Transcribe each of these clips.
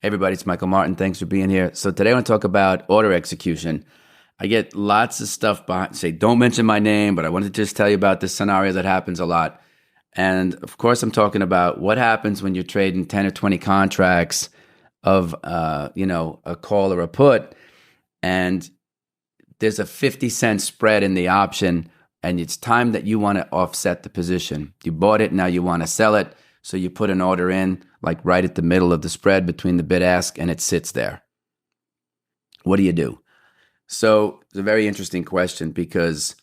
Hey everybody, it's Michael Martin. Thanks for being here. So today I want to talk about order execution. I get lots of stuff behind, say, don't mention my name, but I wanted to just tell you about this scenario that happens a lot. And of course, I'm talking about what happens when you're trading 10 or 20 contracts of, a call or a put, and there's a 50-cent spread in the option, and it's time that you want to offset the position. You bought it, now you want to sell it. So you put an order in, like right at the middle of the spread between the bid ask, and it sits there. What do you do? So it's a very interesting question, because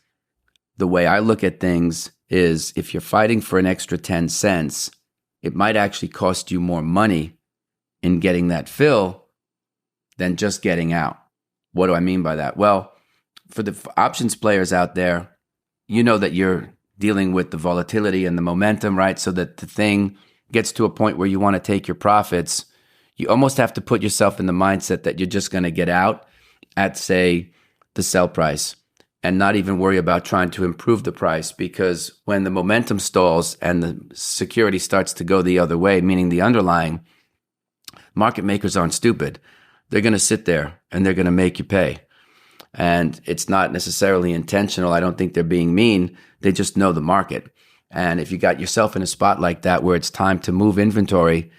the way I look at things is if you're fighting for an extra 10 cents, it might actually cost you more money in getting that fill than just getting out. What do I mean by that? Well, for the options players out there, you know that you're dealing with the volatility and the momentum, right? So that the thing gets to a point where you want to take your profits. You almost have to put yourself in the mindset that you're just going to get out at, say, the sell price and not even worry about trying to improve the price, because when the momentum stalls and the security starts to go the other way, meaning the underlying, market makers aren't stupid. They're going to sit there and they're going to make you pay. And it's not necessarily intentional. I don't think they're being mean. They just know the market. And if you got yourself in a spot like that where it's time to move inventory,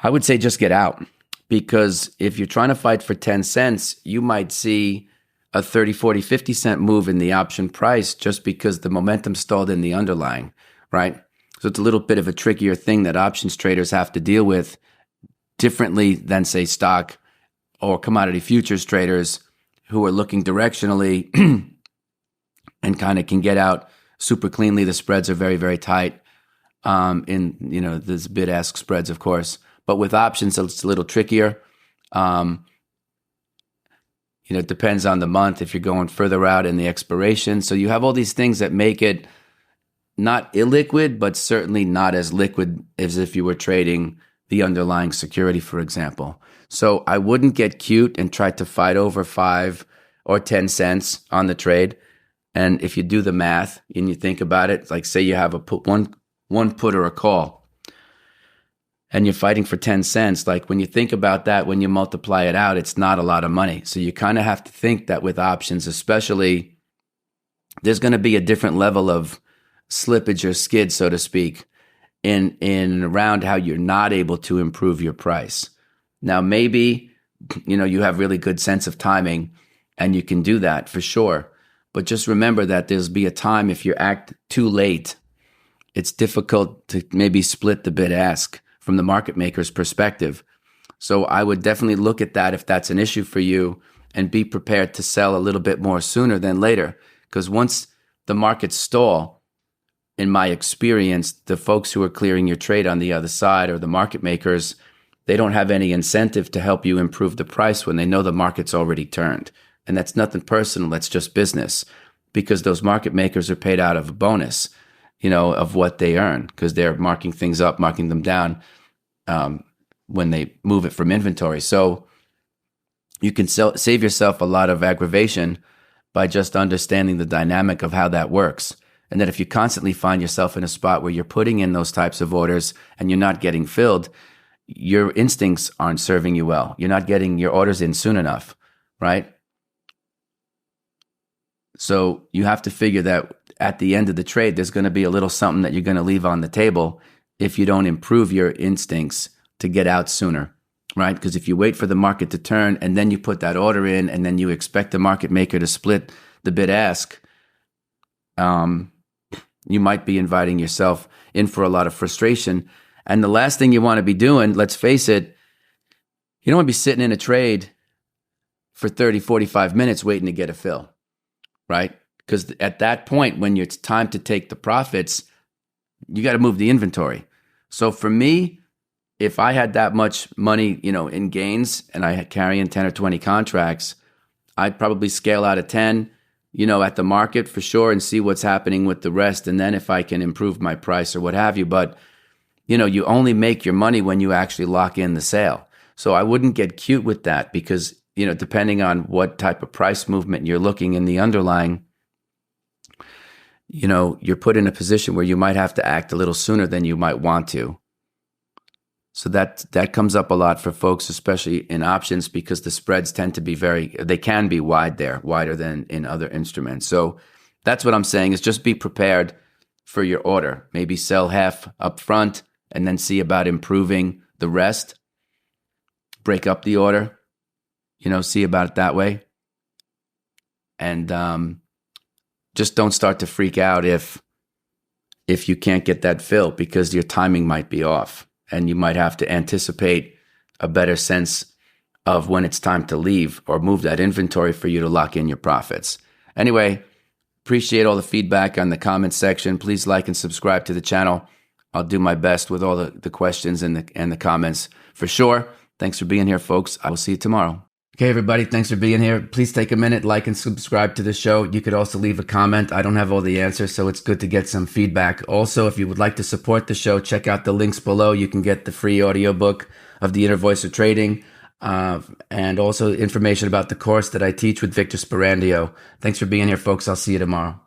I would say just get out. Because if you're trying to fight for 10 cents, you might see a 30, 40, 50 cent move in the option price just because the momentum stalled in the underlying, right? So it's a little bit of a trickier thing that options traders have to deal with differently than, say, stock or commodity futures traders who are looking directionally and kind of can get out super cleanly. The spreads are very, very tight there's bid-ask spreads, of course. But with options, it's a little trickier. It depends on the month if you're going further out in the expiration. So you have all these things that make it not illiquid, but certainly not as liquid as if you were trading the underlying security, for example. So I wouldn't get cute and try to fight over 5 or 10 cents on the trade. And if you do the math and you think about it, like say you have a put one put or a call, and you're fighting for 10 cents, like when you think about that, when you multiply it out, it's not a lot of money. So you kind of have to think that with options, especially, there's going to be a different level of slippage or skid, so to speak, in around how you're not able to improve your price. Now, maybe, you have really good sense of timing and you can do that for sure. But just remember that there'll be a time if you act too late, it's difficult to maybe split the bid ask from the market maker's perspective. So I would definitely look at that if that's an issue for you, and be prepared to sell a little bit more sooner than later. Because once the markets stall, in my experience, the folks who are clearing your trade on the other side, or the market makers, they don't have any incentive to help you improve the price when they know the market's already turned. And that's nothing personal, that's just business, because those market makers are paid out of a bonus, of what they earn, because they're marking things up, marking them down when they move it from inventory. So you can save yourself a lot of aggravation by just understanding the dynamic of how that works. And that if you constantly find yourself in a spot where you're putting in those types of orders and you're not getting filled, your instincts aren't serving you well. You're not getting your orders in soon enough, right? So you have to figure that at the end of the trade, there's going to be a little something that you're going to leave on the table if you don't improve your instincts to get out sooner, right? Because if you wait for the market to turn and then you put that order in and then you expect the market maker to split the bid ask, you might be inviting yourself in for a lot of frustration. And the last thing you want to be doing, let's face it, you don't want to be sitting in a trade for 30, 45 minutes waiting to get a fill, right? Because at that point, when it's time to take the profits, you got to move the inventory. So for me, if I had that much money, in gains, and I had carrying 10 or 20 contracts, I'd probably scale out of 10, at the market for sure, and see what's happening with the rest. And then if I can improve my price or what have you. But, you only make your money when you actually lock in the sale. So I wouldn't get cute with that, because, depending on what type of price movement you're looking in the underlying, you're put in a position where you might have to act a little sooner than you might want to. So that comes up a lot for folks, especially in options, because the spreads tend to be they can be wide there, wider than in other instruments. So that's what I'm saying is just be prepared for your order. Maybe sell half up front and then see about improving the rest. Break up the order, see about it that way. And just don't start to freak out if you can't get that fill, because your timing might be off. And you might have to anticipate a better sense of when it's time to leave or move that inventory for you to lock in your profits. Anyway, appreciate all the feedback on the comments section. Please like and subscribe to the channel. I'll do my best with all the questions and the comments for sure. Thanks for being here, folks. I will see you tomorrow. Okay, everybody, thanks for being here. Please take a minute, like and subscribe to the show. You could also leave a comment. I don't have all the answers, so it's good to get some feedback. Also, if you would like to support the show, check out the links below. You can get the free audiobook of The Inner Voice of Trading, and also information about the course that I teach with Victor Sperandio. Thanks for being here, folks. I'll see you tomorrow.